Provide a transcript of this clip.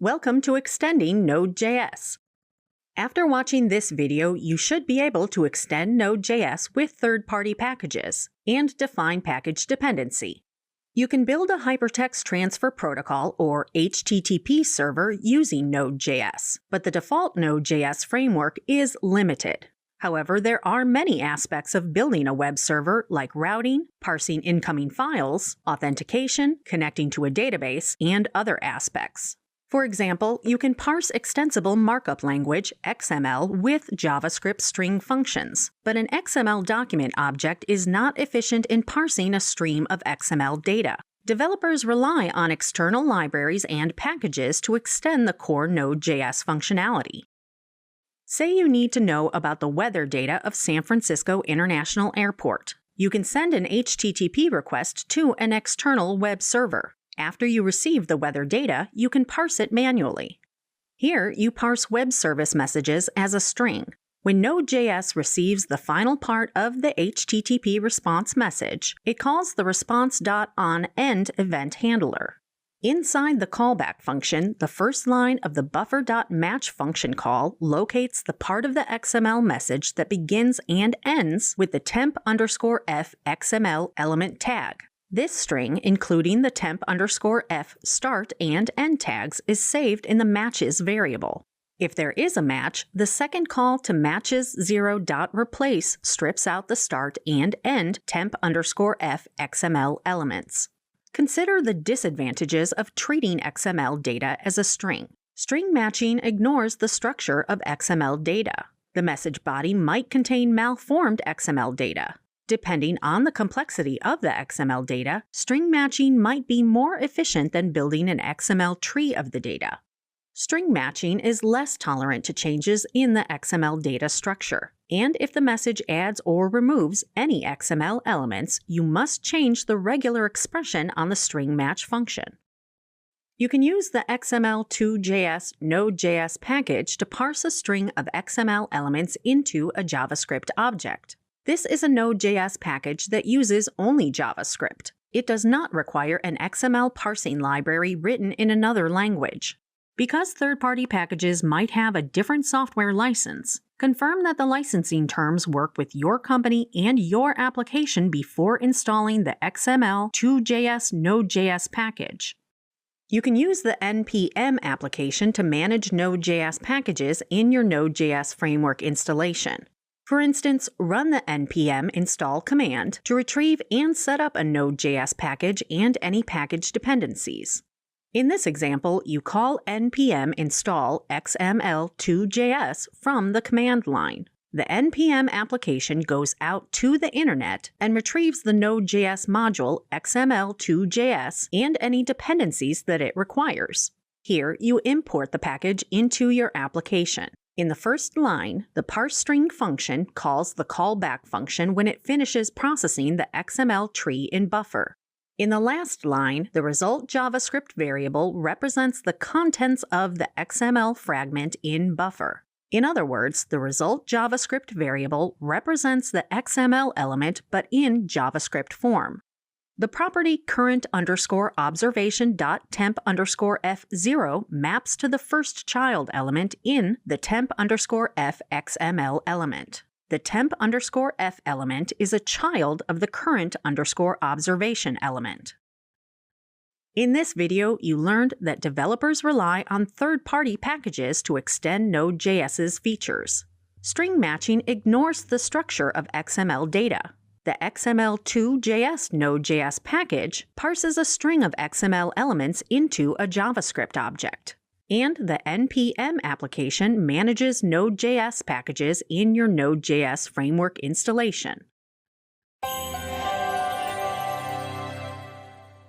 Welcome to Extending Node.js. After watching this video, you should be able to extend Node.js with third-party packages and define package dependency. You can build a hypertext transfer protocol or HTTP server using Node.js, but the default Node.js framework is limited. However, there are many aspects of building a web server like routing, parsing incoming files, authentication, connecting to a database, and other aspects. For example, you can parse extensible markup language, XML, with JavaScript string functions, but an XML document object is not efficient in parsing a stream of XML data. Developers rely on external libraries and packages to extend the core Node.js functionality. Say you need to know about the weather data of San Francisco International Airport. You can send an HTTP request to an external web server. After you receive the weather data, you can parse it manually. Here, you parse web service messages as a string. When Node.js receives the final part of the HTTP response message, it calls the response.onEnd event handler. Inside the callback function, the first line of the buffer.match function call locates the part of the XML message that begins and ends with the temp_f XML element tag. This string, including the temp_f start and end tags, is saved in the matches variable. If there is a match, the second call to matches0.replace strips out the start and end temp_f XML elements. Consider the disadvantages of treating XML data as a string. String matching ignores the structure of XML data. The message body might contain malformed XML data. Depending on the complexity of the XML data, string matching might be more efficient than building an XML tree of the data. String matching is less tolerant to changes in the XML data structure, and if the message adds or removes any XML elements, you must change the regular expression on the string match function. You can use the XML2.js Node.js package to parse a string of XML elements into a JavaScript object. This is a Node.js package that uses only JavaScript. It does not require an XML parsing library written in another language. Because third-party packages might have a different software license, confirm that the licensing terms work with your company and your application before installing the XML2.js Node.js package. You can use the npm application to manage Node.js packages in your Node.js framework installation. For instance, run the npm install command to retrieve and set up a Node.js package and any package dependencies. In this example, you call npm install xml2.js from the command line. The npm application goes out to the internet and retrieves the Node.js module xml2.js and any dependencies that it requires. Here, you import the package into your application. In the first line, the parseString function calls the callback function when it finishes processing the XML tree in buffer. In the last line, the result JavaScript variable represents the contents of the XML fragment in buffer. In other words, the result JavaScript variable represents the XML element but in JavaScript form. The property current_observation.temp_f0 maps to the first child element in the temp_f XML element. The temp_f element is a child of the current_observation element. In this video, you learned that developers rely on third-party packages to extend Node.js's features. String matching ignores the structure of XML data. The XML2.js Node.js package parses a string of XML elements into a JavaScript object. And the npm application manages Node.js packages in your Node.js framework installation.